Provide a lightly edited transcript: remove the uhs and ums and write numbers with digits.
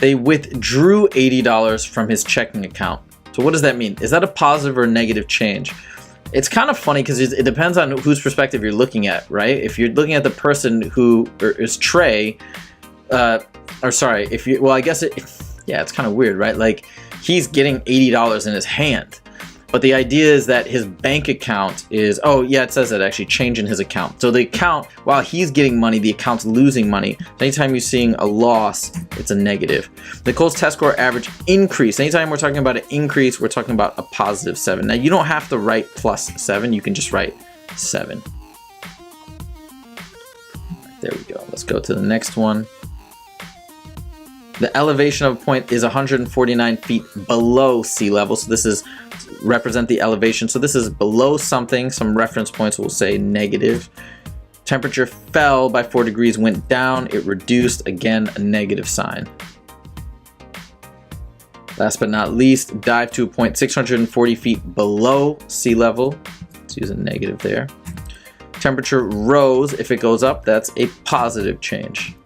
they withdrew $80 from his checking account. So what does that mean? Is that a positive or negative change? It's kind of funny because it depends on whose perspective you're looking at, right? If you're looking at the person who is Trey, or sorry, if you, well, I guess yeah, it's kind of weird, right? Like he's getting $80 in his hand. But the idea is that his bank account is, oh yeah, it says that actually, change in his account. So the account, while he's getting money, the account's losing money. Anytime you're seeing a loss, it's a negative. Nicole's test score average increase. Anytime we're talking about an increase, we're talking about a positive 7. Now you don't have to write +7, you can just write 7. There we go. Let's go to the next one. The elevation of a point is 149 feet below sea level. So this is represent the elevation. So this is below something. Some reference points will say negative. Temperature fell by 4 degrees, went down. It reduced, again, a negative sign. Last but not least, dive to a point 640 feet below sea level. Let's use a negative there. Temperature rose. If it goes up, that's a positive change.